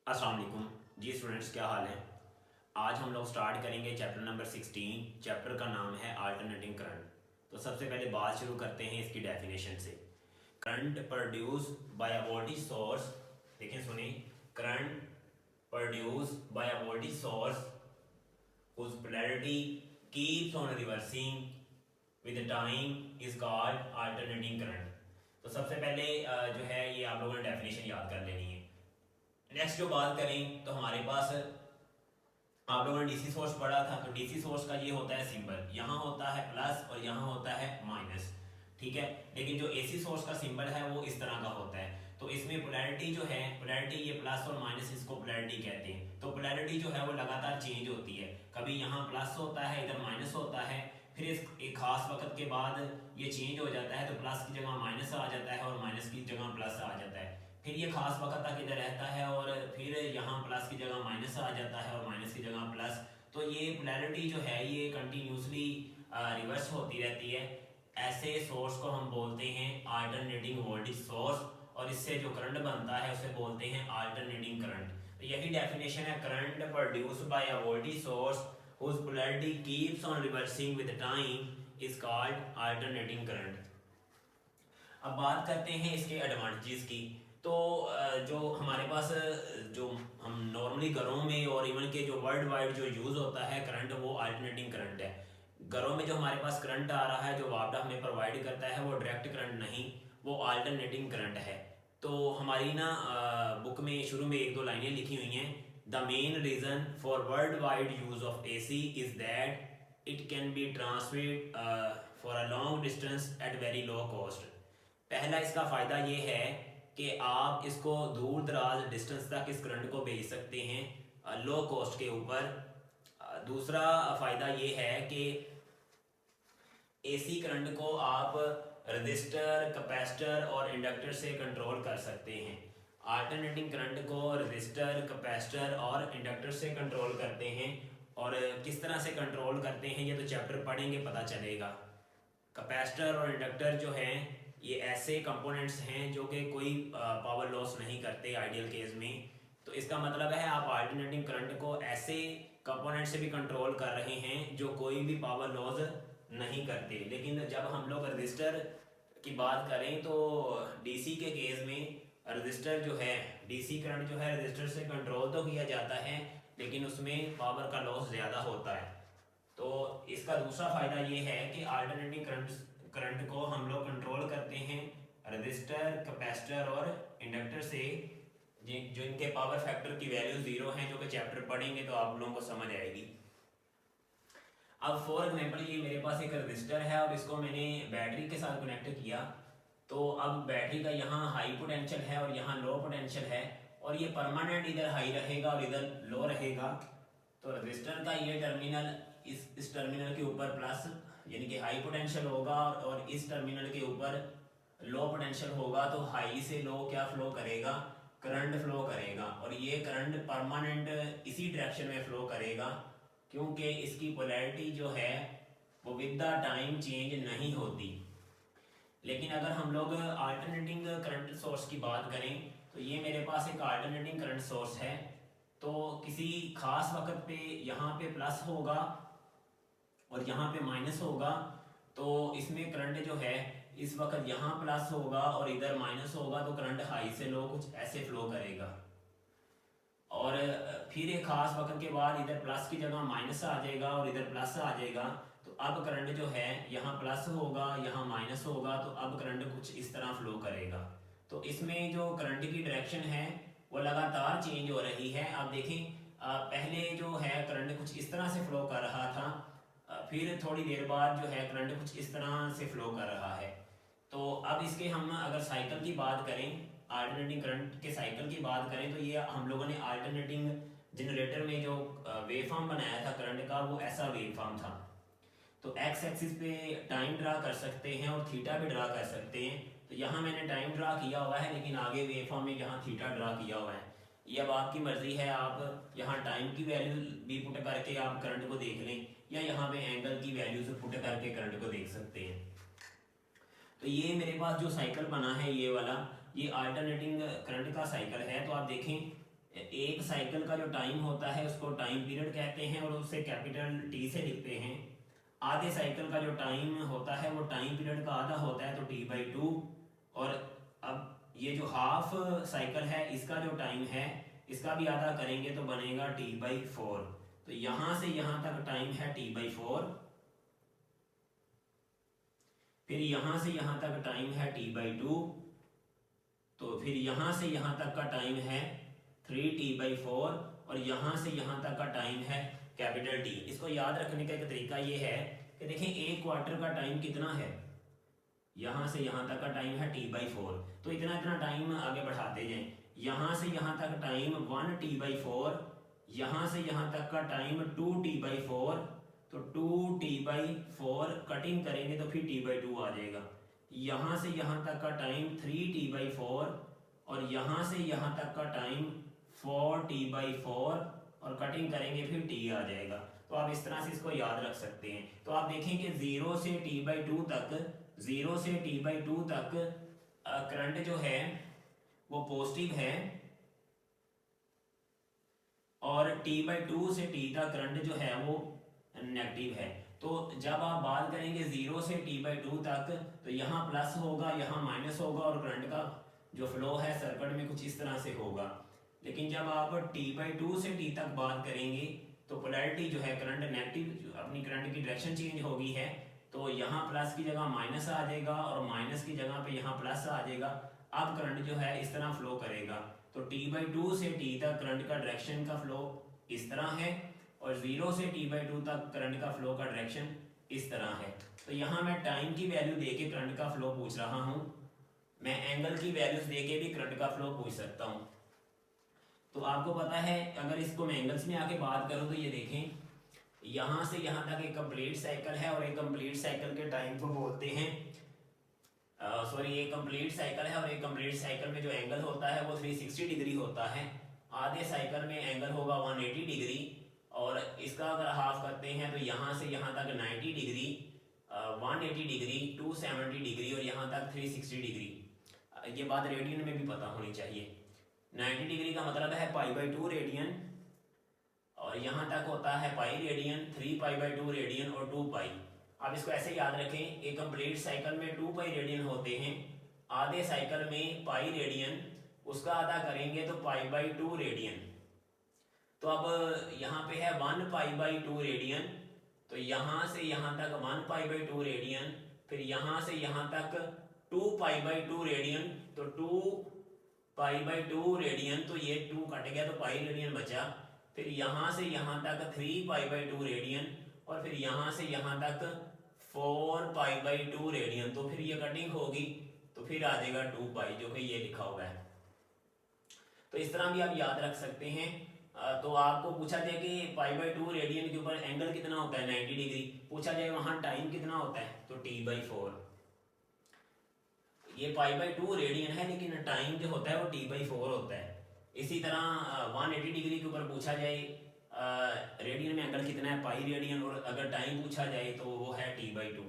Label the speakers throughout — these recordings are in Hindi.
Speaker 1: अस्सलाम वालेकुम जी स्टूडेंट्स, क्या हाल है। आज हम लोग स्टार्ट करेंगे चैप्टर नंबर 16। चैप्टर का नाम है अल्टरनेटिंग करंट। तो सबसे पहले बात शुरू करते हैं इसकी डेफिनेशन से। Current produce by a voltage source, देखें सुनिए, current produce by a voltage source whose polarity keeps on reversing with the time is called alternating current। तो सबसे पहले जो है ये आप लोगों ने डेफिनेशन याद कर लेनी है। नेक्स्ट जो बात करें तो हमारे पास आप लोगों ने डीसी सोर्स पढ़ा था, तो डीसी सोर्स का ये होता है सिंबल, यहाँ होता है प्लस और यहाँ होता है माइनस, ठीक है। लेकिन जो एसी सोर्स का सिंबल है वो इस तरह का होता है। तो इसमें पोलैरिटी जो है, पोलैरिटी ये प्लस और माइनस, इसको पोलैरिटी कहते हैं। तो पोलैरिटी जो है वो लगातार चेंज होती है, कभी यहाँ प्लस होता है, इधर माइनस होता है, फिर इस एक खास वक्त के बाद ये चेंज हो जाता है, तो प्लस की जगह माइनस आ जाता है और माइनस की जगह प्लस आ जाता है। फिर ये खास वक्त तक इधर रहता है और फिर यहाँ प्लस की जगह माइनस आ जाता है और माइनस की जगह प्लस। तो ये पोलैरिटी जो है ये कंटिन्यूसली रिवर्स होती रहती है। ऐसे सोर्स को हम बोलते हैं अल्टरनेटिंग वोल्टेज सोर्स, और इससे जो करंट बनता है उसे बोलते हैं अल्टरनेटिंग करंट। तो यही डेफिनेशन है, current produced by a voltage source whose polarity keeps on reversing with time is called alternating current। अब बात करते हैं इसके एडवांटेजेस की। तो जो हमारे पास जो हम नॉर्मली घरों में और इवन के जो वर्ल्ड वाइड जो यूज़ होता है करंट, वो अल्टरनेटिंग करंट है। घरों में जो हमारे पास करंट आ रहा है, जो वापडा हमें प्रोवाइड करता है, वो डायरेक्ट करंट नहीं, वो अल्टरनेटिंग करंट है। तो हमारी ना बुक में शुरू में एक दो लाइनें लिखी हुई हैं। The main reason for world wide use of AC is that it can be transmit for a long distance at very low cost. पहला इसका फ़ायदा ये है कि आप इसको दूर दराज डिस्टेंस तक इस करंट को भेज सकते हैं लो कॉस्ट के ऊपर। दूसरा फ़ायदा ये है कि AC करंट को आप रजिस्टर, कैपेसिटर और इंडक्टर से कंट्रोल कर सकते हैं। अल्टरनेटिंग करंट को रजिस्टर, कैपेसिटर और इंडक्टर से कंट्रोल करते हैं। और किस तरह से कंट्रोल करते हैं ये तो चैप्टर पढ़ेंगे पता चलेगा। कैपेसिटर और इंडक्टर जो हैं ये ऐसे कंपोनेंट्स हैं जो कि कोई पावर लॉस नहीं करते आइडियल केस में। तो इसका मतलब है आप अल्टरनेटिंग करंट को ऐसे कंपोनेंट से भी कंट्रोल कर रहे हैं जो कोई भी पावर लॉस नहीं करते। लेकिन जब हम लोग रजिस्टर की बात करें तो डीसी के केस में रजिस्टर जो है, डीसी करंट जो है रजिस्टर से कंट्रोल तो किया जाता है लेकिन उसमें पावर का लॉस ज़्यादा होता है। तो इसका दूसरा फ़ायदा ये है कि अल्टरनेटिंग करंट को हम लोग कंट्रोल करते हैं रजिस्टर, कैपेसिटर और इंडक्टर से, जो इनके पावर फैक्टर की वैल्यू ज़ीरो है, जो कि चैप्टर पढ़ेंगे तो आप लोगों को समझ आएगी। अब फॉर एग्जांपल ये मेरे पास एक रजिस्टर है, अब इसको मैंने बैटरी के साथ कनेक्ट किया। तो अब बैटरी का यहाँ हाई पोटेंशियल है और यहाँ लो पोटेंशियल है, और ये परमानेंट इधर हाई रहेगा और इधर लो रहेगा। तो रजिस्टर का ये टर्मिनल इस टर्मिनल के ऊपर प्लस यानी कि हाई पोटेंशियल होगा और इस टर्मिनल के ऊपर लो पोटेंशियल होगा। तो हाई से लो क्या फ्लो करेगा, करंट फ्लो करेगा, और ये करंट परमानेंट इसी डायरेक्शन में फ्लो करेगा क्योंकि इसकी पोलैरिटी जो है वो विद द टाइम चेंज नहीं होती। लेकिन अगर हम लोग अल्टरनेटिंग करंट सोर्स की बात करें तो ये मेरे पास एक अल्टरनेटिंग करंट सोर्स है। तो किसी खास वक्त पे यहाँ पे प्लस होगा और यहाँ पे माइनस होगा, तो इसमें करंट जो है इस वक्त यहाँ प्लस होगा और इधर माइनस होगा, तो करंट हाई से लो कुछ ऐसे फ्लो करेगा। और फिर एक खास वक्त के बाद इधर प्लस की जगह माइनस आ जाएगा और इधर प्लस आ जाएगा। तो अब करंट जो है यहाँ प्लस होगा, यहाँ माइनस होगा, तो अब करंट कुछ इस तरह फ्लो करेगा। तो इसमें जो करंट की डायरेक्शन है वो लगातार चेंज हो रही है। आप देखें पहले जो है करंट कुछ इस तरह से फ्लो कर रहा था, फिर थोड़ी देर बाद जो है करंट कुछ इस तरह से फ्लो कर रहा है। तो अब इसके हम अगर साइकिल की बात करें, अल्टरनेटिंग करंट के साइकिल की बात करें, तो ये हम लोगों ने अल्टरनेटिंग जनरेटर में जो वेव फॉर्म बनाया था करंट का, वो ऐसा वेव फॉर्म था। तो एक्स एक्सिस पे टाइम ड्रा कर सकते हैं और थीटा भी ड्रा कर सकते हैं। तो यहाँ मैंने टाइम ड्रा किया हुआ है लेकिन आगे वेव फॉर्म में यहाँ थीटा ड्रा किया हुआ है। ये अब आपकी मर्जी है, आप यहाँ टाइम की वैल्यू भी पुट करके आप करंट को देख लें, या यहाँ पे एंगल की वैल्यू से पुट करके करंट को देख सकते हैं। तो ये मेरे पास जो साइकिल बना है ये वाला, ये अल्टरनेटिंग करंट का साइकिल है। तो आप देखें एक साइकिल का जो टाइम होता है उसको टाइम पीरियड कहते हैं और उसे कैपिटल टी से लिखते हैं। आधे साइकिल का जो टाइम होता है वो टाइम पीरियड का आधा होता है तो t/2। और अब ये जो हाफ साइकिल है इसका जो टाइम है इसका भी आधा करेंगे तो बनेगा t/4। तो यहां से यहां तक टाइम है t/4, फिर यहां से यहां तक टाइम है t/2, तो फिर यहां से यहां तक का टाइम है 3t/4 और यहां से यहां तक का टाइम है कैपिटल टी। इसको याद रखने का एक तरीका ये है कि देखें एक क्वार्टर का टाइम कितना है, यहां से यहां तक का टाइम है t/4, तो इतना इतना टाइम आगे बढ़ाते जाएं। यहां से यहां तक टाइम 1t/4, यहां से यहां तक का टाइम 2t/4, तो 2t/4 कटिंग करेंगे तो फिर t/2 आ जाएगा। यहां से यहां तक का टाइम 3t/4 और यहां से यहां तक का टाइम 4t/4 और कटिंग करेंगे फिर t आ जाएगा। तो आप इस तरह से इसको याद रख सकते हैं। तो आप देखें कि 0 से t/2 तक, 0 से t/2 तक करंट जो है वो पॉजिटिव है और t/2 से t तक करंट जो है वो नेगेटिव है। तो जब आप बात करेंगे 0 से t/2 तक तो यहाँ प्लस होगा यहाँ माइनस होगा और करंट का जो फ्लो है सर्किट में कुछ इस तरह से होगा। लेकिन जब आप t/2 से t तक बात करेंगे तो पोलैरिटी जो है करंट नेगेटिव, अपनी करंट की डायरेक्शन चेंज होगी है, तो यहाँ प्लस की जगह माइनस आ जाएगा और माइनस की जगह पे यहाँ प्लस आ जाएगा। अब करंट जो है इस तरह फ्लो करेगा। तो t/2 से t तक करंट का डायरेक्शन का फ्लो इस तरह है और 0 से t/2 तक करंट का फ्लो का डायरेक्शन इस तरह है। तो यहाँ मैं टाइम की वैल्यू देके करंट का फ्लो पूछ रहा हूँ, मैं एंगल की वैल्यूज देके भी करंट का फ्लो पूछ सकता हूँ। तो आपको पता है अगर इसको मैं एंगल्स में आके बात करूँ तो ये देखें यहाँ से यहाँ तक एक कंप्लीट साइकिल है और एक कंप्लीट साइकिल के टाइम को बोलते हैं सॉरी एक कंप्लीट साइकिल है और एक कंप्लीट साइकिल में जो एंगल होता है वो 360 डिग्री होता है। आधे साइकिल में एंगल होगा 180 डिग्री और इसका अगर हाफ करते हैं तो यहाँ से यहाँ तक 90 डिग्री, 180 डिग्री, 270 डिग्री और यहाँ तक 360 डिग्री। ये बात रेडियन में भी पता होनी चाहिए। 90 डिग्री का मतलब है π/2 रेडियन और यहाँ तक होता है पाई रेडियन, 3π/2 रेडियन और 2π। आप इसको ऐसे याद रखें, एक कंप्लीट साइकिल में 2π रेडियन होते हैं, आधे साइकिल में पाई रेडियन, उसका आधा करेंगे तो π/2 रेडियन। तो अब यहाँ पे है 1π/2 रेडियन, तो यहाँ से यहाँ तक 1π/2 रेडियन, फिर यहाँ से यहाँ तक 2π/2 रेडियन, तो 2π/2 रेडियन, तो ये 2 कट गया तो पाई रेडियन बचा। फिर यहाँ से यहाँ तक 3π/2 रेडियन और फिर यहाँ से यहाँ तक 4π/2 रेडियन, तो फिर ये कटिंग होगी तो फिर आ जाएगा 2π जो कि ये लिखा हुआ है। तो इस तरह भी आप याद रख सकते हैं। तो आपको पूछा जाए कि π/2 रेडियन के ऊपर एंगल कितना होता है 90 डिग्री, पूछा जाए वहां टाइम कितना होता है तो t/4। ये π/2 रेडियन है लेकिन टाइम जो होता है वो t/4 होता है। इसी तरह 180 डिग्री के ऊपर पूछा जाए रेडियन में एंगल कितना है पाई रेडियन और अगर टाइम पूछा जाए तो वो है t/2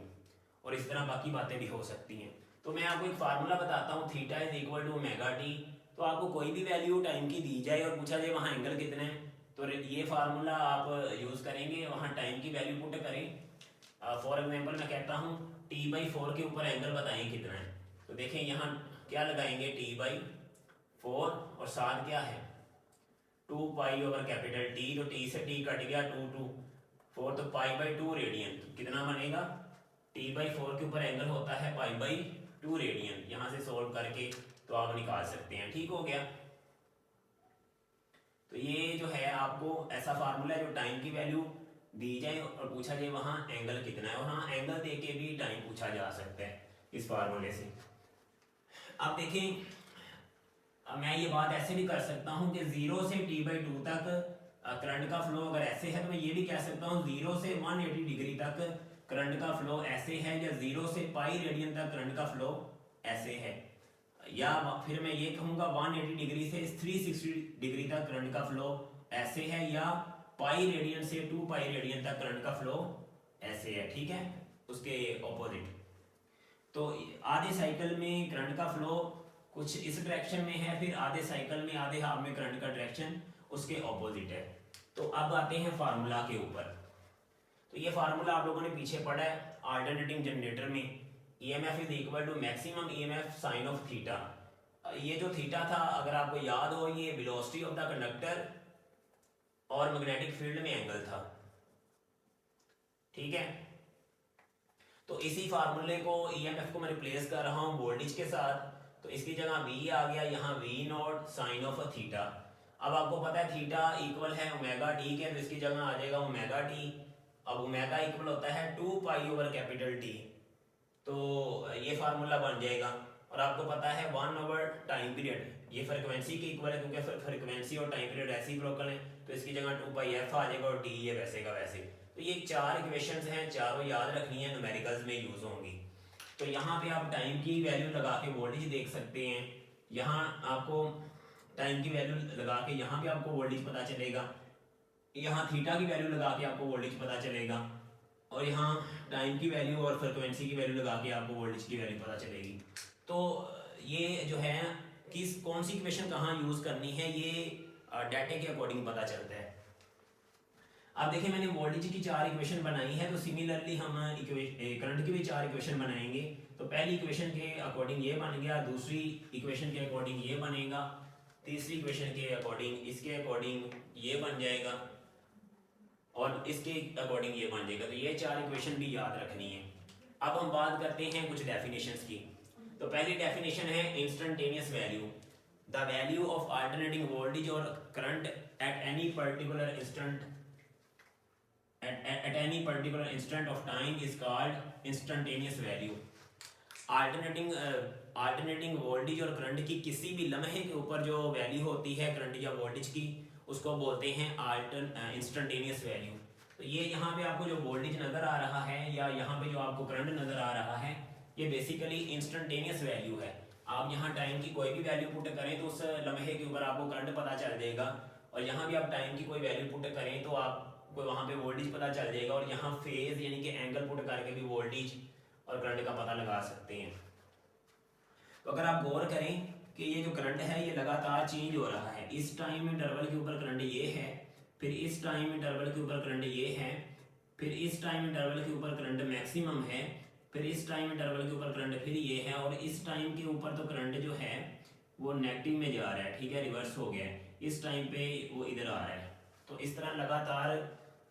Speaker 1: और इस तरह बाकी बातें भी हो सकती हैं। तो मैं आपको एक फार्मूला बताता हूँ, theta is equal to omega t. तो आपको कोई भी वैल्यू टाइम की दी जाए और पूछा जाए वहाँ एंगल कितना है तो ये फार्मूला आप यूज़ करेंगे, वहाँ टाइम की वैल्यू पुट करें। फॉर एग्जांपल मैं कहता हूँ t/4 के ऊपर एंगल बताएं कितना है, तो देखें यहाँ क्या लगाएंगे t/4 और साथ क्या है 2π/T, तो t से t कट गया 2 2 4 तो π/2 रेडियन, तो कितना बनेगा t/4 के ऊपर एंगल होता है π/2 रेडियन। यहाँ से सोल्व करके तो आप निकाल सकते हैं। ठीक हो गया। तो ये जो है आपको ऐसा फार्मूला जो टाइम की वैल्यू दी जाए और पूछा जाए वहाँ एंगल कितना है और हाँ एंगल दे के भी टाइम पूछा जा सकता है इस फार्मूले से। अब देखें मैं ये बात ऐसे भी कर सकता हूँ कि 0 से t/2 तक करंट का फ्लो अगर ऐसे है तो मैं ये भी कह सकता हूँ 0 से 180 डिग्री तक करंट का फ्लो ऐसे है, या 0 से पाई रेडियन तक करंट का फ्लो ऐसे है, या फिर मैं ये कहूँगा 180 डिग्री से 360 डिग्री तक करंट का फ्लो ऐसे है, या पाई रेडियन से 2π रेडियन तक करंट का फ्लो ऐसे है। ठीक है, उसके ऑपोजिट। तो आधे साइकिल में करंट का फ्लो कुछ इस डायरेक्शन में है, फिर आधे साइकिल में आधे हाफ में करंट का डायरेक्शन उसके ऑपोजिट है। तो अब आते हैं फार्मूला के ऊपर। तो ये फार्मूला आप लोगों ने पीछे पढ़ा है अल्टरनेटिंग जनरेटर में, EMF is equal to maximum EMF sine of theta. ये जो थीटा था अगर आपको याद हो, ये वेलोसिटी ऑफ द कंडक्टर और मैग्नेटिक फील्ड में एंगल था, ठीक है। तो इसी फार्मूले को EMF को मैं रिप्लेस कर रहा हूँ वोल्टेज के साथ, तो इसकी जगह V आ गया, यहाँ V not sine of theta. अब आपको पता है थीटा इक्वल है ओमेगा टी के, तो इसकी जगह आ जाएगा ओमेगा टी। अब ओमेगा इक्वल होता है 2 पाई ओवर कैपिटल टी, तो ये फार्मूला बन जाएगा। और आपको पता है 1 ओवर टाइम पीरियड, ये फ्रीक्वेंसी के इक्वल है क्योंकि फ्रीक्वेंसी और टाइम पीरियड ऐसे ही ब्रोकन है, तो इसकी जगह 2 पाई एफ आ जाएगा और टी ये वैसे का वैसे। तो ये 4 इक्वेशंस हैं, चारों याद रखनी है, न्यूमेरिकल्स में यूज होंगी। तो यहाँ पे आप टाइम की वैल्यू लगा के वोल्टेज देख सकते हैं, यहाँ आपको टाइम की वैल्यू लगा के यहाँ पे आपको वोल्टेज पता चलेगा, यहाँ थीटा की वैल्यू लगा के आपको वोल्टेज पता चलेगा, और यहाँ टाइम की वैल्यू और फ्रीक्वेंसी की वैल्यू लगा के आपको वोल्टेज की वैल्यू पता चलेगी। तो ये जो है किस कौन सी इक्वेशन कहाँ यूज करनी है ये डाटे के अकॉर्डिंग पता चलता है। अब देखिए मैंने वोल्टेज की 4 इक्वेशन बनाई है, तो सिमिलरली हम करंट की भी 4 इक्वेशन बनाएंगे। तो पहली इक्वेशन के अकॉर्डिंग ये बन गया, दूसरी इक्वेशन के अकॉर्डिंग ये बनेगा, तीसरी इक्वेशन के अकॉर्डिंग इसके अकॉर्डिंग ये बन जाएगा, और इसके अकॉर्डिंग ये बन जाएगा। तो ये 4 इक्वेशन भी याद रखनी है। अब हम बात करते हैं कुछ डेफिनेशंस की। तो पहली डेफिनेशन है instantaneous value, the value of alternating voltage और current at any particular instant at any particular instant of time is called instantaneous value। Alternating voltage और करंट की किसी भी लम्हे के ऊपर जो वैल्यू होती है करंट या वोल्टेज की, उसको बोलते हैं इंस्टेंटेनियस वैल्यू। तो ये यहाँ पे आपको जो वोल्टेज नज़र आ रहा है या यहाँ पे जो आपको करंट नज़र आ रहा है, ये बेसिकली इंस्टेंटेनियस वैल्यू है। आप यहाँ टाइम की कोई भी वैल्यू पुट करें तो उस लम्हे के ऊपर आपको करंट पता चल जाएगा, और यहाँ भी आप टाइम की कोई वैल्यू पुट करें तो आप कोई वहाँ पे वोल्टेज पता चल जाएगा, और यहाँ फेज यानी कि एंगल पुट करके भी वोल्टेज और करंट का पता लगा सकते हैं। तो अगर आप गौर करें कि ये जो करंट है ये लगातार चेंज हो रहा है, इस टाइम इंटरवल के ऊपर करंट ये है, फिर इस टाइम इंटरवल के ऊपर करंट ये है, फिर इस टाइम इंटरवल के ऊपर करंट मैक्सिमम है, फिर इस टाइम इंटरवल के ऊपर करंट फिर ये है, और इस टाइम के ऊपर तो करंट जो है वो नेगेटिव में जा रहा है, ठीक है, रिवर्स हो गया है, इस टाइम पे वो इधर आ रहा है। तो इस तरह लगातार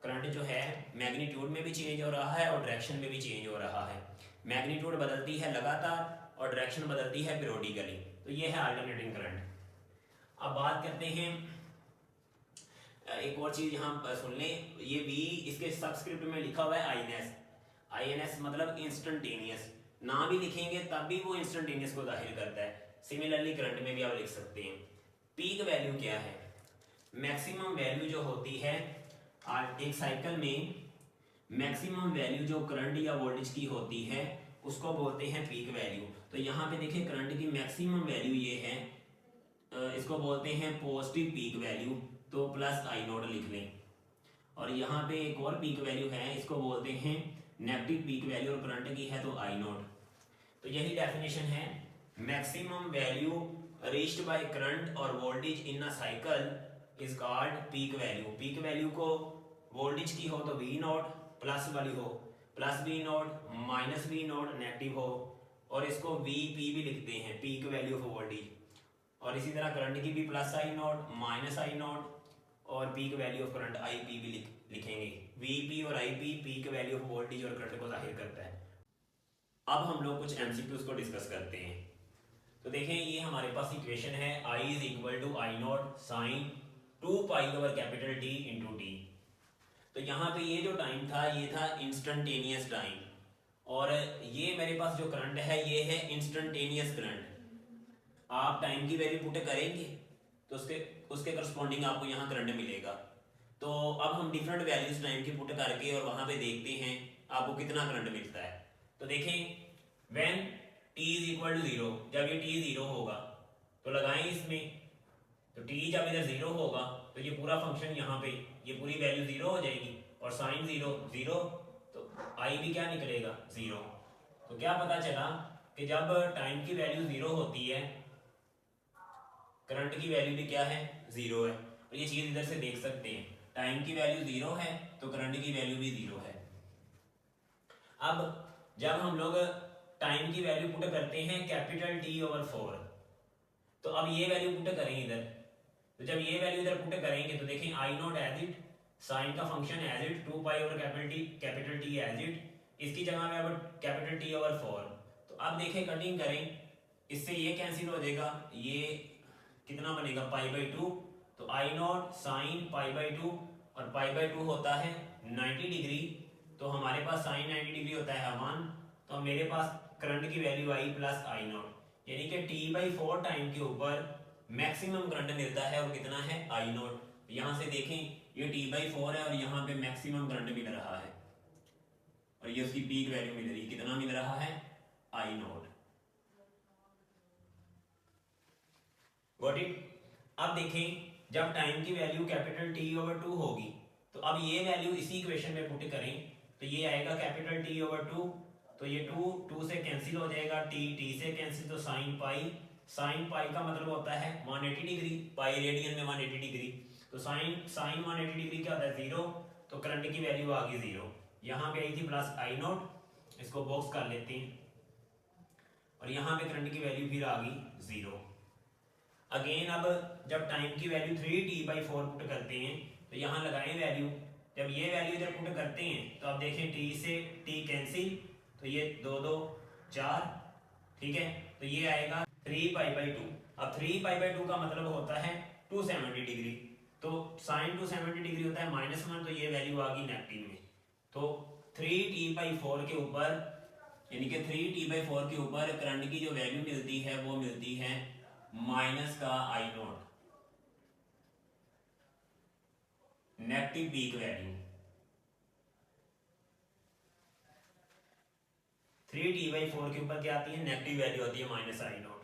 Speaker 1: करंट जो है मैग्नीट्यूड में भी चेंज हो रहा है और डायरेक्शन में भी चेंज हो रहा है। मैग्नीट्यूड बदलती है लगातार और डायरेक्शन बदलती है पीरियोडिकली। तो ये है अल्टरनेटिंग करंट। अब बात करते हैं एक और चीज यहाँ सुन लें, ये V इसके सबस्क्रिप्ट में लिखा हुआ है INS मतलब इंस्टेंटेनियस, ना भी लिखेंगे तब भी वो इंस्टेंटेनियस को जाहिर करता है। सिमिलरली करंट में भी आप लिख सकते हैं। पीक वैल्यू क्या है? मैक्सिमम वैल्यू जो होती है एक साइकिल में, मैक्सिमम वैल्यू जो करंट या वोल्टेज की होती है उसको बोलते हैं पीक वैल्यू। तो यहाँ पे देखिए करंट की मैक्सिमम वैल्यू ये है, इसको बोलते हैं पॉजिटिव पीक वैल्यू, तो प्लस आई नोट लिख लें। और यहाँ पे एक और पीक वैल्यू है, इसको बोलते हैं नेगेटिव पीक वैल्यू, और करंट की है तो आई नोट। तो यही डेफिनेशन है, maximum value reached by current और voltage in a cycle is called peak value. Peak value को वोल्टेज की हो तो वी नॉट प्लस वाली हो, plus V naught minus V naught negative हो, और इसको वी पी भी लिखते हैं, पीक वैल्यू ऑफ वोल्टेज। और इसी तरह करंट की भी plus I naught minus I naught, और peak value of current I P भी लिखेंगे। वी पी और I P peak value of voltage और करंट को जाहिर करता है। अब हम लोग कुछ एमसीक्यूज को डिस्कस करते हैं। तो देखें ये हमारे पास इक्वेशन है, I is equal to I not sine 2 pi over capital T into t. तो यहाँ पे ये जो टाइम था ये था इंस्टेंटेनियस टाइम, और ये मेरे पास जो करंट है ये है इंस्टेंटेनियस करंट। आप टाइम की वैल्यू पुट करेंगे तो उसके करस्पॉन्डिंग आपको यहाँ करंट मिलेगा। तो अब हम डिफरेंट वैल्यूज टाइम की पुट करके और वहाँ पे देखते हैं आपको कितना करंट मिलता है। तो देखें when t is equal to 0, जब ये t 0 होगा तो लगाएं इसमें, तो t जब इधर 0 होगा तो ये पूरा फंक्शन यहाँ पे ये पूरी वैल्यू 0 हो जाएगी, और साइन 0 0 तो i भी क्या निकलेगा 0। तो क्या पता चला कि जब टाइम की वैल्यू 0 होती है करंट की वैल्यू भी क्या है, 0 है। और ये चीज़ इधर से देख सकते हैं, टाइम की वैल्यू 0 है तो करंट की वैल्यू भी 0 है। अब जब हम लोग टाइम की वैल्यू पुट करते हैं कैपिटल T/4, तो अब ये वैल्यू पुट करें इधर, तो जब ये वैल्यू इधर पुट करेंगे तो देखें I not as it, sine का function as it, 2 pi over capital T as it, इसकी जगह में अब कैपिटल T/4। तो अब देखें कटिंग करें, इससे ये कैंसिल हो जाएगा, ये कितना बनेगा π/2, तो आई नॉट साइन π/2 और π/2 होता है 90 डिग्री, तो हमारे पास साइन 90 डिग्री होता है 1, तो मेरे पास करंट की value I plus I not, यानी कि T/4 टाइम के ऊपर मैक्सिमम करंट मिलता है और कितना है आई नॉट। यहाँ से देखें ये T/4 है और यहाँ पे मैक्सिमम करंट मिल रहा है और ये उसकी पीक वैल्यू मिल रही है, कितना मिल रहा है आई नॉट। Got it. अब देखें जब टाइम की वैल्यू कैपिटल T/2 होगी तो अब ये वैल्यू इसी इक्वेशन में पुट करें तो ये आएगा कैपिटल T/2, तो ये 2 से कैंसिल हो जाएगा, t से कैंसिल, तो साइन पाई का मतलब होता है 180 डिग्री, पाई रेडियन में 180 डिग्री, तो साइन 180 डिग्री क्या होता है 0, तो करंट की वैल्यू आ गई 0, यहाँ पे आई थी प्लस आई नॉट, इसको बॉक्स कर लेते हैं और यहाँ पे करंट की वैल्यू फिर आ गई 0। अगेन अब जब टाइम की वैल्यू 3T/4 पुट करते हैं तो यहाँ लगाएं वैल्यू, जब ये वैल्यू इधर पुट करते हैं तो अब देखें t से t कैंसिल, तो ये 2 2 4, ठीक है, तो ये आएगा 3π/2। अब 3π/2 का मतलब होता है 270 डिग्री, तो साइन 270 डिग्री होता है -1, तो ये वैल्यू आ गई नेगेटिव में, तो 3T/4 के ऊपर यानी कि 3T/4 के ऊपर करंट की जो वैल्यू मिलती है वो मिलती है माइनस का I naught, negative peak value. 3T/4 के ऊपर क्या आती है, नेगेटिव वैल्यू आती है माइनस आई नॉट।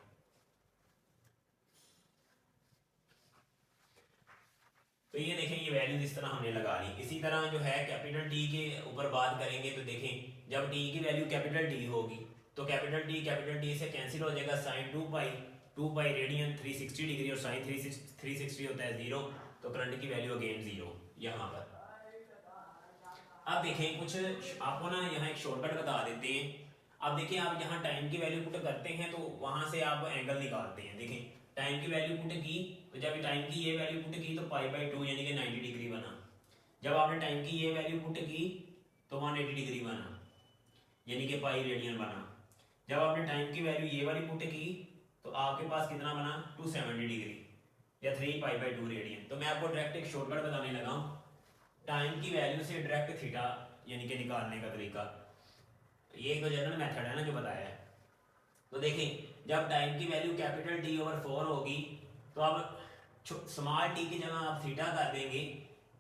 Speaker 1: तो ये देखें ये वैल्यू इस तरह हमने लगा ली। इसी तरह जो है कैपिटल T के ऊपर बात करेंगे तो देखें जब T की वैल्यू कैपिटल T होगी तो कैपिटल T से कैंसिल हो जाएगा, साइन 2 पाई रेडियन 360 डिग्री और साइन 360 होता है 0, तो करंट की वैल्यू अगेन 0 यहाँ पर। अब देखें कुछ आपको ना यहाँ एक शॉर्टकट बता देते हैं। अब देखिए आप यहाँ टाइम की वैल्यू पुट करते हैं तो वहां से आप एंगल निकालते हैं। देखें टाइम की वैल्यू पुट की तो जब टाइम की ये वैल्यू पुट की तो π/2 यानी कि 90 डिग्री बना। जब आपने टाइम की ये वैल्यू पुट की तो 180 डिग्री बना यानी कि पाई रेडियन बना। जब आपने टाइम की वैल्यू ये वाली पुट की तो आपके पास कितना बना 270 डिग्री या 3π/2 रेडियन। तो मैं आपको डायरेक्ट एक शॉर्टकट बताने लगा हूँ टाइम की वैल्यू से डायरेक्ट थीटा यानी कि निकालने का तरीका। ये एक जनरल मेथड है ना जो बताया है। तो देखें जब टाइम की वैल्यू कैपिटल T/4 होगी तो अब स्मॉल t की जगह आप थीटा कर देंगे,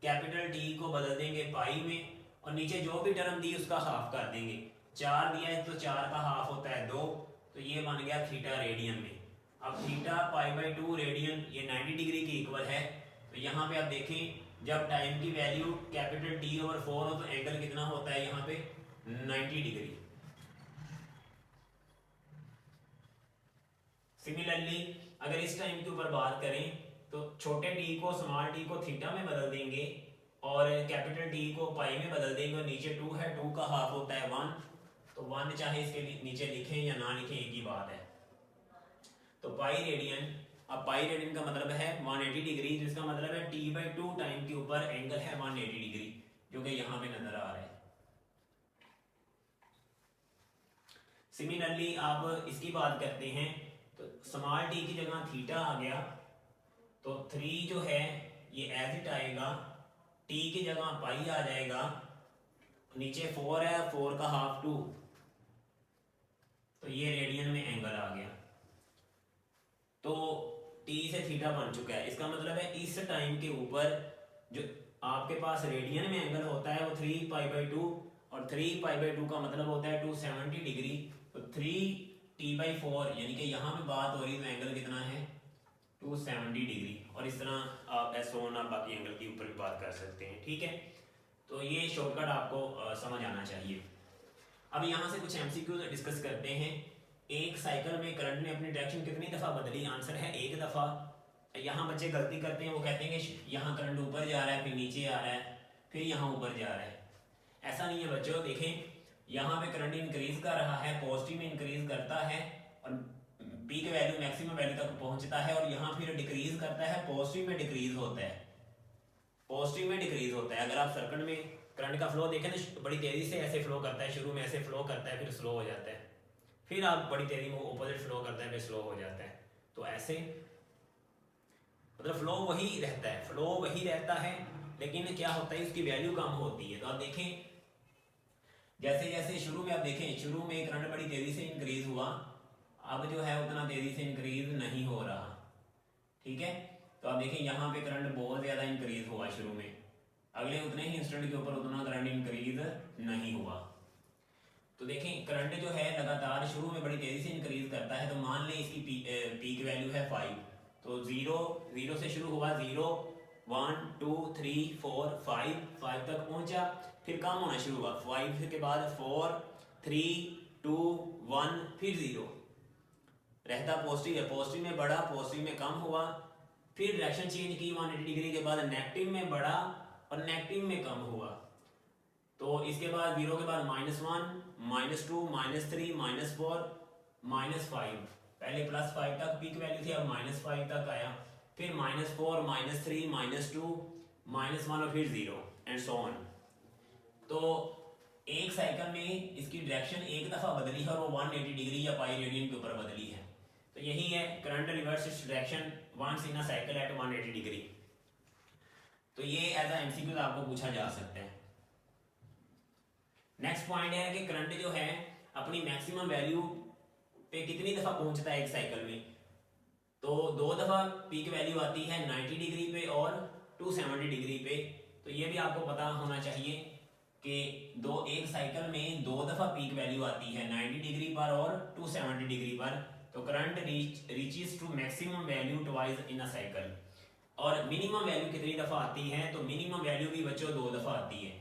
Speaker 1: कैपिटल T को बदल देंगे पाई में और नीचे जो भी टर्म दी उसका हाफ कर देंगे। 4 दिया है तो 4 का हाफ होता है 2, तो ये बन गया थीटा रेडियन में। अब थीटा π/2 रेडियन ये 90 डिग्री के इक्वल है। तो यहाँ पे आप देखें जब टाइम की वैल्यू कैपिटल T/4 हो तो एंगल कितना होता है यहाँ पे 90 डिग्री। सिमिलरली अगर इस टाइम के ऊपर बात करें तो छोटे t को स्मॉल t को थीटा में बदल देंगे और कैपिटल T को पाई में बदल देंगे और नीचे 2 है, 2 का हाफ होता है 1, तो 1 चाहे इसके नीचे लिखें या ना लिखें एक ही बात है। तो पाई रेडियन, अब पाई रेडियन का मतलब है 180 डिग्री, जिसका मतलब है T/2 टाइम के ऊपर एंगल है 180 डिग्री जो कि यहाँ पे नजर आ रहा है। सिमिलरली आप इसकी बात करते हैं तो स्मॉल t की जगह थीटा आ गया तो 3 जो है ये एज इट आएगा, t की जगह पाई आ जाएगा, नीचे 4 है 4 का हाफ 2, तो ये रेडियन में एंगल आ गया। तो t से थीटा बन चुका है। इसका मतलब है इस टाइम के ऊपर जो आपके पास रेडियन में एंगल होता है वो 3π/2 और 3π/2 का मतलब होता है 270 डिग्री। तो 3T/4 यानी कि यहाँ पे बात हो रही है तो एंगल कितना है 270 डिग्री। और इस तरह आप बाकी एंगल के ऊपर भी बात कर सकते हैं। ठीक है, तो ये शॉर्टकट आपको समझ आना चाहिए। अब यहाँ से कुछ MCQ डिस्कस करते हैं। एक साइकिल में करंट ने अपनी डायरेक्शन कितनी दफ़ा बदली? आंसर है 1 दफ़ा। यहाँ बच्चे गलती करते हैं, वो कहते हैं कि यहाँ करंट ऊपर जा रहा है, फिर नीचे आ रहा है, फिर यहाँ ऊपर जा रहा है। ऐसा नहीं है बच्चों। देखें यहाँ पे करंट इंक्रीज कर रहा है, पॉजिटिव में इंक्रीज करता है और पीक वैल्यू मैक्सिमम वैल्यू तक पहुंचता है, और यहाँ फिर डिक्रीज करता है, पॉजिटिव में डिक्रीज होता है, पॉजिटिव में डिक्रीज होता है। अगर आप सर्किट में करंट का फ्लो देखें तो बड़ी तेजी से ऐसे फ्लो करता है, शुरू में ऐसे फ्लो करता है, फिर स्लो हो जाता है, फिर आप बड़ी तेजी में ऑपोजिट फ्लो करता है, फिर स्लो हो जाता है। तो ऐसे मतलब फ्लो वही रहता है, फ्लो वही रहता है, लेकिन क्या होता है उसकी वैल्यू कम होती है। तो आप देखें जैसे जैसे शुरू में आप देखें, शुरू में करंट बड़ी तेजी से इंक्रीज हुआ, अब जो है उतना तेजी से इंक्रीज नहीं हो रहा, ठीक है। तो आप देखें यहाँ पे करंट बहुत ज़्यादा इंक्रीज हुआ शुरू में, अगले उतने ही इंस्टेंट के ऊपर उतना करंट इंक्रीज नहीं हुआ। तो देखें करंट जो है लगातार शुरू में बड़ी तेज़ी से इंक्रीज करता है। तो मान लें इसकी पीक वैल्यू है 5, तो जीरो से शुरू हुआ, 0 1 2 3 4 5 तक पहुंचा, फिर कम होना शुरू हुआ, 5 के बाद 4 3 2 1 फिर 0 रहता पॉजिटिव है, पॉजिटिव में बढ़ा, पॉजिटिव में कम हुआ, फिर डायरेक्शन चेंज की 180 डिग्री के बाद नेगेटिव में बढ़ा और नेगेटिव में कम हुआ। तो इसके बाद 0 के बाद -1 -2 -3 -4 -5, पहले +5 तक पीक वैल्यू थी, अब -5 तक आया, फिर -4 -3 -2 -1 और फिर 0 एंड सो ऑन। तो एक साइकिल में इसकी डायरेक्शन एक दफ़ा बदली है और वो 180 डिग्री या पाई रेडियन के ऊपर बदली है। तो यही है current reverse its direction once in a cycle at 180 degree. तो ये एज अ एमसीक्यू आपको पूछा जा सकता है। नेक्स्ट पॉइंट है कि करंट जो है अपनी मैक्सिमम वैल्यू पे कितनी दफ़ा पहुंचता है एक साइकिल में। तो 2 दफ़ा पीक वैल्यू आती है 90 डिग्री पे और 270 डिग्री पे। तो ये भी आपको पता होना चाहिए कि एक साइकिल में 2 दफ़ा पीक वैल्यू आती है 90 डिग्री पर और 270 डिग्री पर। तो current reaches to maximum value twice in a cycle. और मिनिमम वैल्यू कितनी दफ़ा आती है, तो मिनिमम वैल्यू भी बच्चों 2 दफ़ा आती है।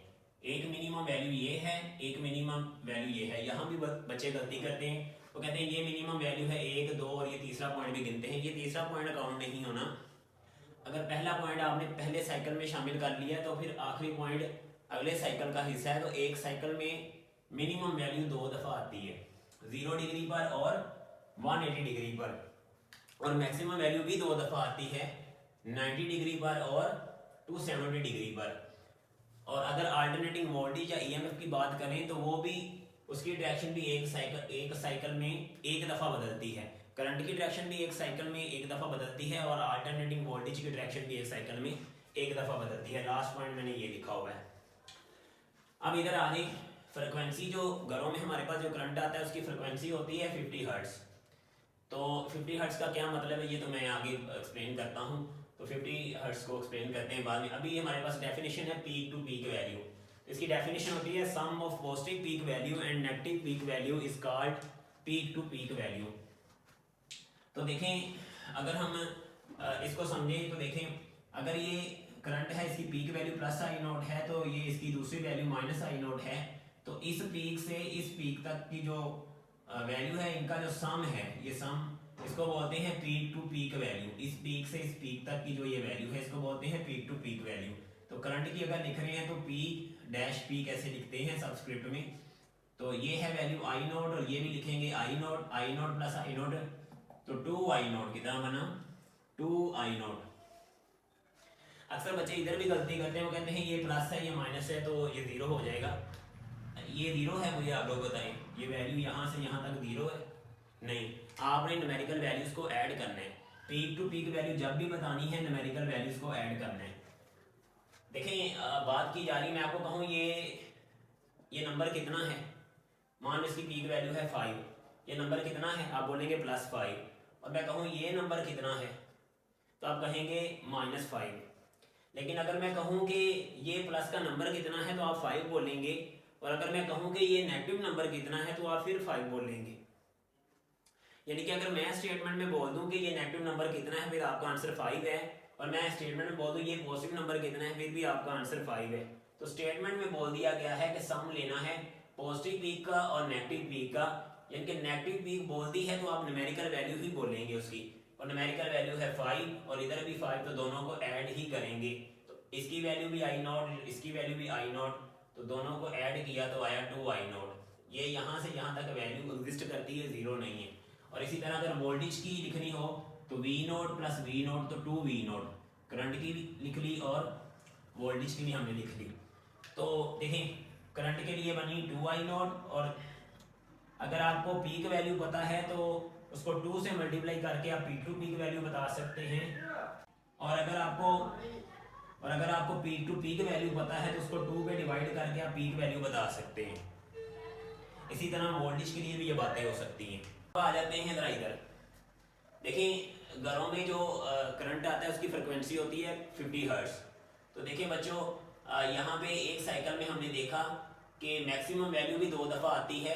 Speaker 1: एक मिनिमम वैल्यू ये है, एक मिनिमम वैल्यू ये है। यहाँ भी बच्चे गलती करते हैं, तो कहते हैं ये मिनिमम वैल्यू है 1 2 और ये तीसरा पॉइंट भी गिनते हैं। ये तीसरा पॉइंट काउंट नहीं होना। अगर पहला पॉइंट आपने पहले साइकिल में शामिल कर लिया तो फिर आखिरी पॉइंट अगले साइकिल का हिस्सा है। तो एक साइकिल में मिनिमम वैल्यू 2 दफ़ा आती है, 0 डिग्री पर और 180 डिग्री पर, और मैक्सिमम वैल्यू भी 2 दफ़ा आती है 90 डिग्री पर और 270 डिग्री पर। और अगर अल्टरनेटिंग वोल्टेज या ईएमएफ की बात करें तो वो भी उसकी डायरेक्शन भी एक साइकिल में एक दफ़ा बदलती है। करंट की डायरेक्शन भी एक साइकिल में एक दफ़ा बदलती है और अल्टरनेटिंग वोल्टेज की डायरेक्शन भी एक साइकिल में एक दफ़ा बदलती है। लास्ट पॉइंट मैंने ये लिखा हुआ है। अब इधर आ गई फ्रिक्वेंसी। जो घरों में हमारे पास जो करंट आता है उसकी फ्रिक्वेंसी होती है 50 हर्ट्ज। तो 50 हर्ट्ज का क्या मतलब है ये तो मैं आगे एक्सप्लेन करता हूँ। तो 50 हर्ट्ज को एक्सप्लेन करते हैं बाद में। अभी हमारे पास डेफिनेशन है पीक टू पीक वैल्यू। इसकी डेफिनेशन होती है sum of positive peak value and negative peak value is called peak to peak value. तो देखें अगर हम इसको समझें तो देखें अगर ये करंट है, इसकी पीक वैल्यू +I0 है, तो ये इसकी दूसरी वैल्यू -I0 है। तो इस पीक से इस पीक तक की जो वैल्यू है इनका जो सम है, ये सम इसको बोलते हैं पीक टू पीक वैल्यू। इस पीक से इस पीक तक की जो ये वैल्यू है इसको बोलते हैं पीक टू पीक वैल्यू। तो करंट की अगर लिख रहे हैं तो पीक डैश पीक ऐसे लिखते हैं सबस्क्रिप्ट में। तो ये है वैल्यू I0 और ये भी लिखेंगे I0 + I0, तो 2I0 कितना बना 2I0। अक्सर बच्चे इधर भी गलती करते हैं, वो कहते हैं ये प्लस है ये माइनस है तो ये 0 हो जाएगा। ये 0 है, मुझे आप लोग बताएं ये वैल्यू यहाँ से यहाँ तक 0 है? नहीं, आपने न्यूमेरिकल वैल्यूज को ऐड करना है। पीक टू पीक वैल्यू जब भी बतानी है न्यूमेरिकल वैल्यूज को ऐड करना है। देखें बात की जा रही, मैं आपको कहूँ ये नंबर कितना है, मान लो इसकी पीक वैल्यू है 5, ये नंबर कितना है आप बोलेंगे +5, और मैं कहूँ ये नंबर कितना है तो आप कहेंगे -5। लेकिन अगर मैं कहूँ कि ये प्लस का नंबर कितना है तो आप 5 बोलेंगे, और अगर मैं कहूँ कि ये नेगेटिव नंबर कितना है तो आप फिर 5 बोलेंगे। यानी कि अगर मैं स्टेटमेंट में बोल दूं कि ये नेगेटिव नंबर कितना है फिर आपका आंसर 5 है, और मैं स्टेटमेंट में बोल दूं ये पॉजिटिव नंबर कितना है फिर भी आपका आंसर 5 है। तो स्टेटमेंट में बोल दिया गया है कि सम लेना है पॉजिटिव पीक का और नेगेटिव पीक का। यानी कि नेगेटिव पीक बोल दी है तो आप न्यूमेरिकल वैल्यू ही बोलेंगे उसकी। और न्यूमेरिकल वैल्यू है 5 और इधर भी 5, तो दोनों को ऐड ही करेंगे। तो इसकी वैल्यू भी आई नॉट, इसकी वैल्यू भी आई नॉट, तो दोनों को ऐड किया तो आया 2 आई नॉट। ये यहाँ से यहाँ तक वैल्यू एग्जिस्ट करती है, ज़ीरो नहीं है। और इसी तरह अगर वोल्टेज की लिखनी हो तो V not plus V not, तो 2 वी नोट, करंट की भी लिख ली और वोल्टेज की भी हमने लिख ली। तो देखें करंट के लिए बनी 2 आई नॉट, और अगर आपको पीक वैल्यू पता है तो उसको 2 से मल्टीप्लाई करके आप पीक टू पीक वैल्यू बता सकते हैं। और अगर आपको पीक टू पीक वैल्यू पता है तो उसको 2 पे डिवाइड करके आप पीक वैल्यू बता सकते हैं। इसी तरह वोल्टेज के लिए भी ये बातें हो सकती हैं। अब आ जाते हैं जरा इधर, देखिए घरों में जो करंट आता है उसकी फ्रिक्वेंसी होती है 50 हर्ट्ज। तो देखिए बच्चों, यहाँ पे एक साइकिल में हमने देखा कि मैक्सिमम वैल्यू भी 2 दफ़ा आती है,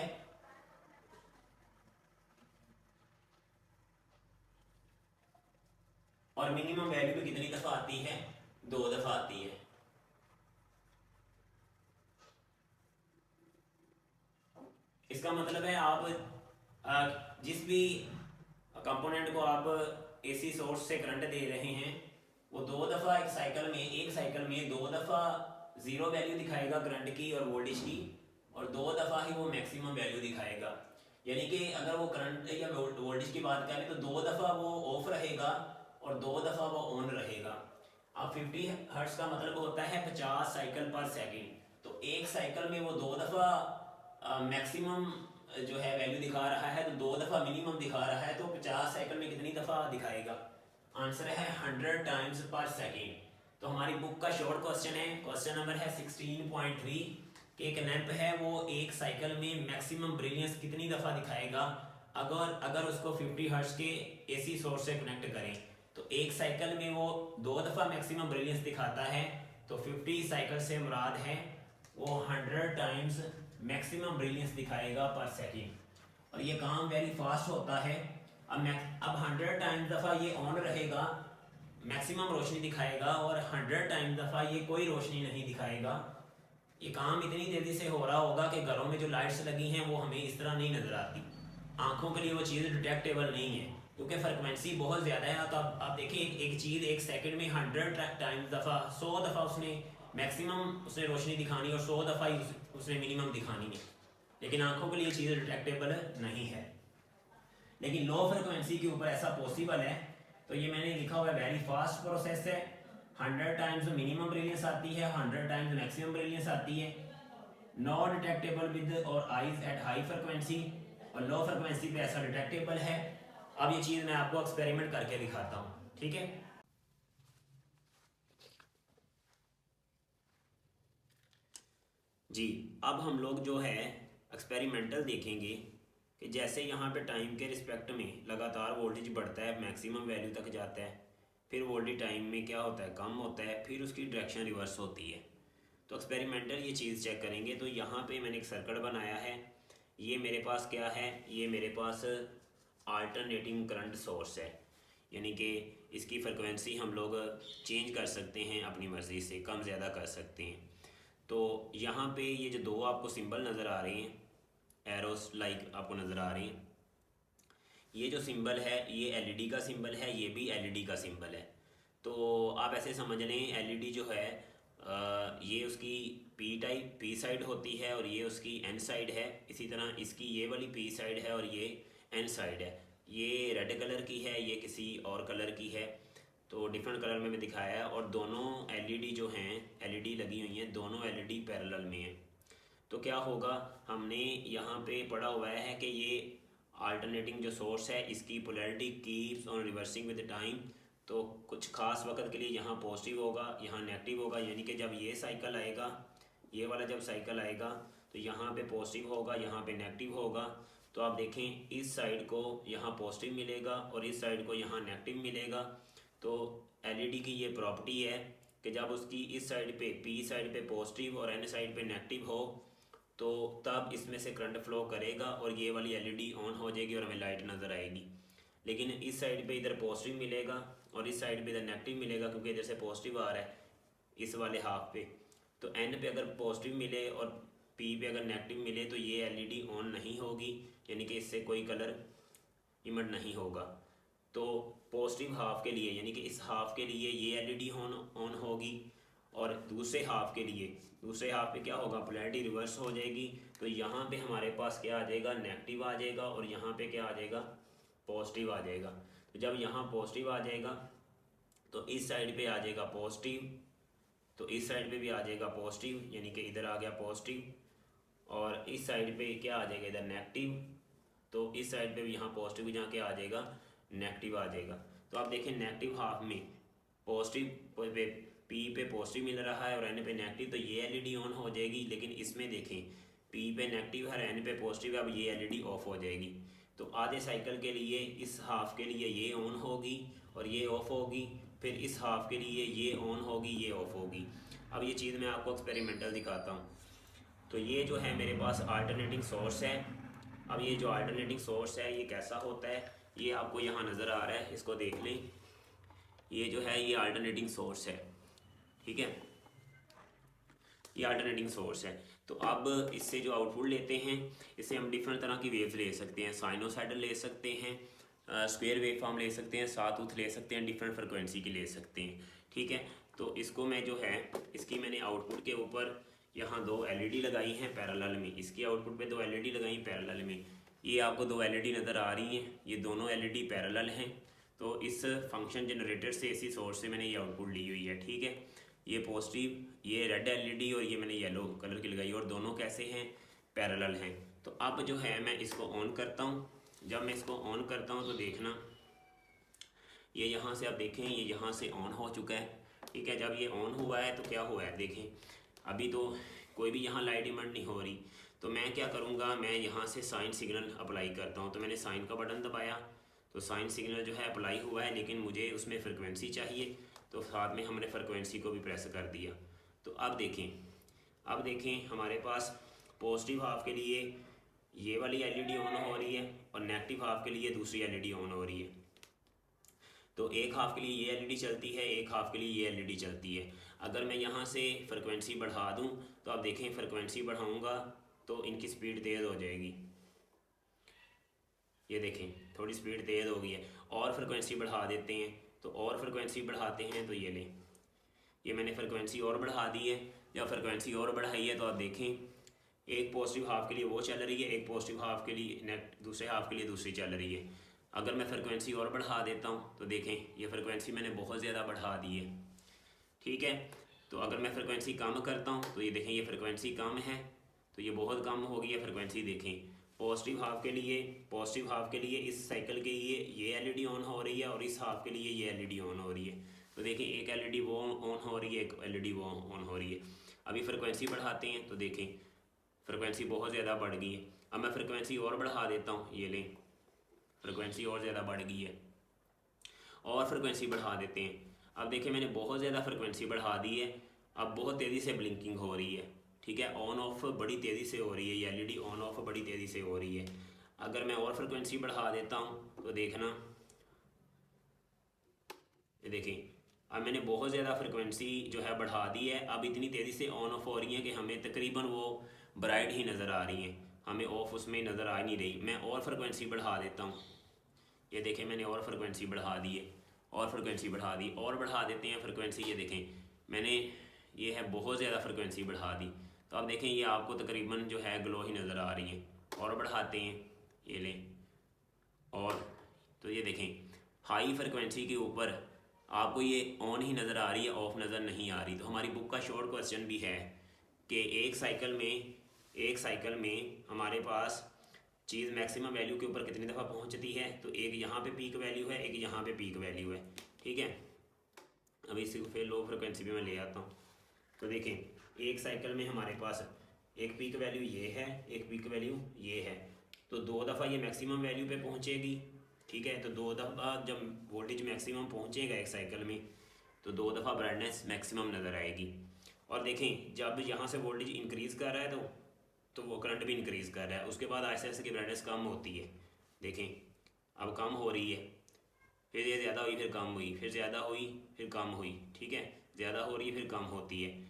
Speaker 1: और मिनिमम वैल्यू भी कितनी दफ़ा आती है, 2 दफ़ा आती है। इसका मतलब है आप जिस भी कंपोनेंट को आप एसी सोर्स से करंट दे रहे हैं वो 2 दफ़ा एक साइकिल में 2 दफ़ा ज़ीरो वैल्यू दिखाएगा करंट की और वोल्टेज की, और 2 दफ़ा ही वो मैक्सिमम वैल्यू दिखाएगा। यानी कि अगर वो करंट या वोल्टेज की बात करें तो 2 दफ़ा वो ऑफ रहेगा और 2 दफ़ा वो ऑन रहेगा। अब 50 हर्ट्ज का मतलब होता है 50 साइकिल पर सेकंड। तो एक साइकिल में वो 2 दफ़ा मैक्सिमम जो है वैल्यू दिखा रहा है, तो 2 दफ़ा मिनिमम दिखा रहा है, तो 50 साइकिल में कितनी दफ़ा दिखाएगा? आंसर है 100 टाइम्स पर सेकंड। तो हमारी बुक का शॉर्ट क्वेश्चन है, क्वेश्चन नंबर है 16.3 कि एक लैंप है वो एक साइकिल में मैक्सिमम ब्रिलियंस कितनी दफ़ा दिखाएगा अगर उसको 50 हर्ट्ज के एसी सोर्स से कनेक्ट करें। तो एक साइकिल में वो 2 दफ़ा मैक्सिमम ब्रिलियंस दिखाता है, तो 50 साइकिल से मुराद है वो 100 टाइम्स मैक्सिमम ब्रिलियंस दिखाएगा पर सेकंड। और ये काम वेरी फास्ट होता है। अब 100 टाइम्स दफ़ा ये ऑन रहेगा, मैक्सिमम रोशनी दिखाएगा, और 100 टाइम्स दफ़ा ये कोई रोशनी नहीं दिखाएगा। ये काम इतनी तेज़ी से हो रहा होगा कि घरों में जो लाइट्स लगी हैं वो हमें इस तरह नहीं नज़र आती, आंखों के लिए वो चीज़ डिटेक्टेबल नहीं है क्योंकि फ्रिक्वेंसी बहुत ज़्यादा है। तो आप देखिए एक चीज़ एक सेकंड में 100 टाइम्स दफ़ा 100 दफ़ा उसने मैक्सिमम उसने रोशनी दिखानी और 100 दफ़ा ही उसने मिनिमम दिखानी है, लेकिन आंखों के लिए चीज़ डिटेक्टेबल नहीं है। लेकिन लो फ्रिक्वेंसी के ऊपर ऐसा पॉसिबल है। तो ये मैंने लिखा हुआ है वेरी फास्ट प्रोसेस है, 100 टाइम्स मिनिमम ब्रिलियंस आती है, 100 टाइम्स मैक्सिमम ब्रिलियंस आती है, नॉट डिटेक्टेबल विद और आइज एट हाई फ्रिक्वेंसी, और लो फ्रिक्वेंसी पे ऐसा डिटेक्टेबल है। अब ये चीज़ मैं आपको एक्सपेरिमेंट करके दिखाता हूँ, ठीक है। जी, अब हम लोग जो है एक्सपेरिमेंटल देखेंगे कि जैसे यहाँ पे टाइम के रिस्पेक्ट में लगातार वोल्टेज बढ़ता है, मैक्सिमम वैल्यू तक जाता है, फिर वोल्टेज टाइम में क्या होता है, कम होता है, फिर उसकी डायरेक्शन रिवर्स होती है। तो एक्सपेरिमेंटल ये चीज़ चेक करेंगे। तो यहाँ पे मैंने एक सर्किट बनाया है, ये मेरे पास क्या है, ये मेरे पास अल्टरनेटिंग करंट सोर्स है, यानी कि इसकी फ्रिक्वेंसी हम लोग चेंज कर सकते हैं अपनी मर्ज़ी से, कम ज़्यादा कर सकते हैं। तो यहाँ पे ये जो दो आपको सिंबल नज़र आ रहे हैं, एरोस लाइक आपको नज़र आ रही हैं, ये जो सिंबल है ये एलईडी का सिंबल है, ये भी एलईडी का सिंबल है। तो आप ऐसे समझ लें एलईडी जो है ये उसकी पी साइड होती है और ये उसकी एन साइड है। इसी तरह इसकी ये वाली पी साइड है और ये एन साइड है। ये रेड कलर की है, ये किसी और कलर की है, तो डिफरेंट कलर में मैं दिखाया है। और दोनों एलईडी जो हैं, एलईडी लगी हुई हैं, दोनों एलईडी पैरेलल में हैं। तो क्या होगा, हमने यहाँ पे पढ़ा हुआ है कि ये अल्टरनेटिंग जो सोर्स है इसकी polarity keeps on reversing with time. तो कुछ खास वक्त के लिए यहाँ पॉजिटिव होगा, यहाँ नेगेटिव होगा, यानी कि जब ये साइकिल आएगा, ये वाला जब साइकिल आएगा तो यहाँ पे पॉजिटिव होगा, यहाँ पे नेगेटिव होगा। तो आप देखें इस साइड को यहाँ पॉजिटिव मिलेगा और इस साइड को यहाँ नेगेटिव मिलेगा। तो एलईडी की ये प्रॉपर्टी है कि जब उसकी इस साइड पे पी साइड पे पॉजिटिव और एन साइड पे नेगेटिव हो तो तब इसमें से करंट फ्लो करेगा और ये वाली एलईडी ऑन हो जाएगी और हमें लाइट नज़र आएगी। लेकिन इस साइड पे इधर पॉजिटिव मिलेगा और इस साइड पे इधर नेगेटिव मिलेगा, क्योंकि इधर से पॉजिटिव आ रहा है इस वाले हाफ पे। तो एन पे अगर पॉजिटिव मिले और पी पे अगर नेगेटिव मिले तो ये एलईडी ऑन नहीं होगी, यानी कि इससे कोई कलर इमिट नहीं होगा। तो पॉजिटिव हाफ के लिए यानी कि इस हाफ के लिए ये एलईडी ऑन होगी, और दूसरे हाफ के लिए दूसरे हाफ पे क्या होगा, पोलैरिटी रिवर्स हो जाएगी। तो यहाँ पे हमारे पास क्या आ जाएगा, नेगेटिव आ जाएगा, और यहाँ पे क्या आ जाएगा, पॉजिटिव आ जाएगा। तो जब यहाँ पॉजिटिव आ जाएगा तो इस साइड पे आ जाएगा पॉजिटिव, तो इस साइड पे भी आ जाएगा पॉजिटिव, यानी कि इधर आ गया पॉजिटिव, और इस साइड पे क्या आ जाएगा, इधर नेगेटिव, तो इस साइड पे भी यहाँ पॉजिटिव जाके आ जाएगा नेगेटिव आ जाएगा। तो आप देखें नेगेटिव हाफ में पॉजिटिव पे पी पे पॉजिटिव मिल रहा है और एन पे नेगेटिव, तो ये एलईडी ऑन हो जाएगी। लेकिन इसमें देखें पी पे नेगेटिव है, एन पे पॉजिटिव है, अब ये एलईडी ऑफ हो जाएगी। तो आधे साइकिल के लिए इस हाफ के लिए ये ऑन होगी और ये ऑफ होगी, फिर इस हाफ के लिए ये ऑन होगी, ये ऑफ होगी। अब ये चीज़ मैं आपको एक्सपेरिमेंटल दिखाता हूँ। तो ये जो है मेरे पास अल्टरनेटिंग सोर्स है। अब ये जो अल्टरनेटिंग सोर्स है ये कैसा होता है, ये आपको यहाँ नज़र आ रहा है, इसको देख लें। ये जो है ये अल्टरनेटिंग सोर्स है, ठीक है, ये अल्टरनेटिंग सोर्स है। तो अब इससे जो आउटपुट लेते हैं, इससे हम डिफरेंट तरह की वेव्स ले सकते हैं, साइनोसाइडल ले सकते हैं, स्क्वायर वेव फॉर्म ले सकते हैं, साटूथ ले सकते हैं, डिफरेंट फ्रिक्वेंसी की ले सकते हैं, ठीक है। तो इसको मैं जो है इसकी मैंने आउटपुट के ऊपर यहाँ 2 एलईडी लगाई हैं पैरेलल में, इसकी आउटपुट पे 2 एलईडी लगाई पैरेलल में। ये आपको 2 एलईडी नज़र आ रही हैं, ये दोनों एलईडी पैरेलल हैं। तो इस फंक्शन जनरेटर से, इसी सोर्स से मैंने ये आउटपुट ली हुई है, ठीक है। ये पॉजिटिव, ये रेड एलईडी और ये मैंने येलो कलर की लगाई, और दोनों कैसे हैं, पैरेलल हैं। तो अब जो है मैं इसको ऑन करता हूँ। जब मैं इसको ऑन करता हूँ तो देखना ये यहाँ से, आप देखें ये यहाँ से ऑन हो चुका है, ठीक है। जब ये ऑन हुआ है तो क्या हुआ है, देखें अभी तो कोई भी यहाँ लाइट इमिट नहीं हो रही। तो मैं क्या करूँगा, मैं यहाँ से साइन सिग्नल अप्लाई करता हूँ। तो मैंने साइन का बटन दबाया, तो साइन सिग्नल जो है अप्लाई हुआ है, लेकिन मुझे उसमें फ्रिक्वेंसी चाहिए, तो साथ में हमने फ्रिक्वेंसी को भी प्रेस कर दिया। तो अब देखें हमारे पास पॉजिटिव हाफ के लिए ये वाली एलईडी ऑन हो रही है और नेगेटिव हाफ के लिए दूसरी एलईडी ऑन हो रही है। तो एक हाफ के लिए ये एलईडी चलती है, एक हाफ के लिए ये एलईडी चलती है। अगर मैं यहाँ से फ्रिक्वेंसी बढ़ा दूँ तो आप देखें फ्रिक्वेंसी बढ़ाऊँगा तो इनकी स्पीड तेज़ हो जाएगी, ये देखें थोड़ी स्पीड तेज़ हो गई है। और फ्रिक्वेंसी बढ़ा देते हैं, तो और फ्रिक्वेंसी बढ़ाते हैं, तो ये लें, ये मैंने फ्रिक्वेंसी और बढ़ा दी है। जब फ्रिक्वेंसी और बढ़ाई है तो आप देखें एक पॉजिटिव हाफ के लिए वो चल रही है, एक पॉजिटिव हाफ के लिए दूसरे हाफ के लिए दूसरी चल रही है। अगर मैं फ्रिक्वेंसी और बढ़ा देता हूँ तो देखें ये फ्रिक्वेंसी मैंने बहुत ज़्यादा बढ़ा दी है, ठीक है। तो अगर मैं फ्रिक्वेंसी कम करता हूँ तो ये देखें ये फ्रिक्वेंसी कम है, तो ये बहुत कम हो गई है फ्रिक्वेंसी। देखें पॉजिटिव हाफ के लिए इस साइकिल के लिए ये एलईडी ऑन हो रही है और इस हाफ के लिए ये एलईडी ऑन हो रही है। तो देखें एक एलईडी वो ऑन हो रही है, एक एलईडी वो ऑन हो रही है। अभी फ्रिक्वेंसी बढ़ाते हैं तो देखें फ्रिक्वेंसी बहुत ज़्यादा बढ़ गई है। अब मैं फ्रिक्वेंसी और बढ़ा देता हूँ, ये लें फ्रिक्वेंसी और ज़्यादा बढ़ गई है, और फ्रिक्वेंसी बढ़ा देते हैं। अब देखें मैंने बहुत ज़्यादा फ्रिक्वेंसी बढ़ा दी है, अब बहुत तेज़ी से ब्लिंकिंग हो रही है, ठीक है। ऑन ऑफ बड़ी तेज़ी से हो रही है, ये एलईडी ऑन ऑफ बड़ी तेज़ी से हो रही है। अगर मैं और फ्रिक्वेंसी बढ़ा देता हूँ तो देखना ये देखें अब मैंने बहुत ज़्यादा फ्रिक्वेंसी जो है बढ़ा दी है। अब इतनी तेज़ी से ऑन ऑफ हो रही है कि हमें तकरीबन वो ब्राइट ही नज़र आ रही हैं, हमें ऑफ उसमें नज़र आ नहीं रही। मैं और फ्रिक्वेंसी बढ़ा देता हूँ, ये देखें मैंने और फ्रिक्वेंसी बढ़ा दी है, और फ्रिक्वेंसी बढ़ा दी, और बढ़ा देते हैं फ्रिक्वेंसी। ये देखें मैंने ये है बहुत ज़्यादा फ्रिक्वेंसी बढ़ा दी। तो अब देखें ये आपको तकरीबन जो है ग्लो ही नज़र आ रही है। और बढ़ाते हैं, ये लें, और तो ये देखें हाई फ्रिक्वेंसी के ऊपर आपको ये ऑन ही नज़र आ रही है, ऑफ नज़र नहीं आ रही। तो हमारी बुक का शॉर्ट क्वेश्चन भी है कि एक साइकिल में हमारे पास चीज़ मैक्सिमम वैल्यू के ऊपर कितनी दफ़ा पहुंचती है। तो एक यहाँ पे पीक वैल्यू है, एक यहाँ पे पीक वैल्यू है, ठीक है। अब इसी को फिर लो फ्रिक्वेंसी पे मैं ले आता हूँ। तो देखें एक साइकिल में हमारे पास एक पीक वैल्यू ये है, एक पीक वैल्यू ये है। तो 2 दफ़ा ये मैक्सिमम वैल्यू पे पहुँचेगी, ठीक है। तो 2 दफ़ा जब वोल्टेज मैक्सिमम पहुँचेगा एक साइकिल में तो 2 दफ़ा ब्राइटनेस मैक्सिमम नज़र आएगी। और देखें जब यहाँ से वोल्टेज इंक्रीज़ कर रहा है तो वो करंट भी इंक्रीज़ कर रहा है। उसके बाद आहिस्ता आहिस्ता की ब्राइटनेस कम होती है, देखें अब कम हो रही है, फिर ये ज़्यादा हुई, फिर कम हुई, फिर ज़्यादा हुई, फिर कम हुई, ठीक है। ज़्यादा हो रही है फिर कम होती है।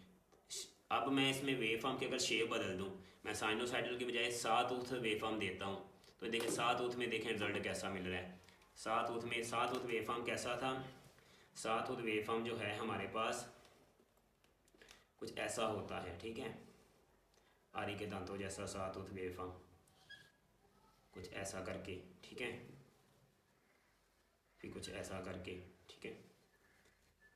Speaker 1: अब मैं इसमें वेवफॉर्म की अगर शेप बदल दूँ, मैं साइनोसाइडल की बजाय साटूथ वेवफॉर्म देता हूँ, तो देखें साटूथ में देखें रिजल्ट कैसा मिल रहा है। साथ वेव फॉर्म कैसा था? साथ वेव फॉर्म जो है हमारे पास कुछ ऐसा होता है, ठीक है, आरी के दांतों जैसा साथ वेव फॉर्म कुछ ऐसा करके, ठीक है, फिर कुछ ऐसा करके, ठीक है,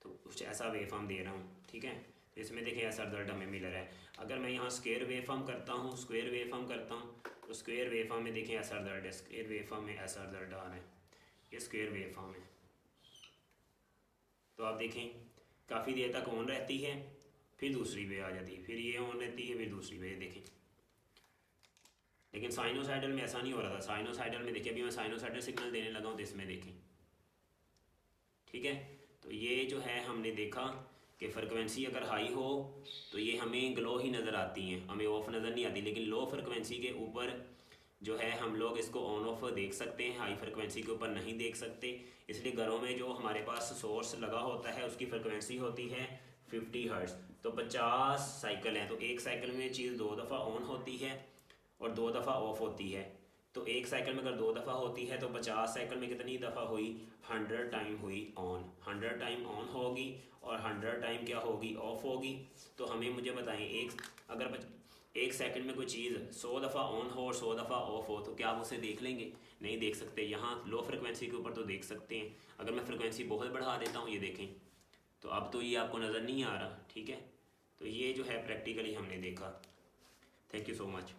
Speaker 1: तो कुछ ऐसा वेव फॉर्म दे रहा हूँ, ठीक है। तो इसमें देखिए ऐसा रिजल्ट हमें मिल रहा है। अगर मैं यहाँ स्क्वायर वेव फॉर्म करता हूँ, स्क्वायर वेव फॉर्म करता हूँ, तो स्क्वायर वेव फॉर्म में देखिए ऐसा रिजल्ट है, स्क्वायर वेव फॉर्म में ऐसा रिजल्ट आ रहा है, ये स्क्वायर वेव फॉर्म है। तो आप देखें काफ़ी देर तक ऑन रहती है, फिर दूसरी वे आ जाती है, फिर ये ऑन रहती है, फिर दूसरी वे, देखें। लेकिन साइनोसाइडल में ऐसा नहीं हो रहा था। साइनोसाइडल में देखिए अभी मैं साइनोसाइडल सिग्नल देने लगा हूँ, तो इसमें देखें, ठीक है। तो ये जो है हमने देखा कि फ्रिक्वेंसी अगर हाई हो तो ये हमें ग्लो ही नज़र आती हैं, हमें ऑफ नज़र नहीं आती। लेकिन लो फ्रिक्वेंसी के ऊपर जो है हम लोग इसको ऑन ऑफ देख सकते हैं, हाई फ्रिक्वेंसी के ऊपर नहीं देख सकते। इसलिए घरों में जो हमारे पास सोर्स लगा होता है उसकी फ्रिक्वेंसी होती है 50 हर्ट्ज़। तो 50 साइकिल हैं, तो एक साइकिल में चीज़ 2 दफ़ा ऑन होती है और 2 दफ़ा ऑफ होती है। तो एक साइकिल में अगर 2 दफ़ा होती है तो 50 साइकिल में कितनी दफ़ा हुई? 100 टाइम हुई ऑन। 100 टाइम ऑन होगी और 100 टाइम क्या होगी? ऑफ होगी। तो हमें मुझे बताएं, अगर एक सेकंड में कोई चीज़ 100 दफ़ा ऑन हो और 100 दफ़ा ऑफ हो, तो क्या आप उसे देख लेंगे? नहीं देख सकते। यहाँ लो फ्रिक्वेंसी के ऊपर तो देख सकते हैं। अगर मैं फ्रिक्वेंसी बहुत बढ़ा देता हूँ, ये देखें, तो अब तो ये आपको नज़र नहीं आ रहा, ठीक है। तो ये जो है प्रैक्टिकली हमने देखा। Thank you so much.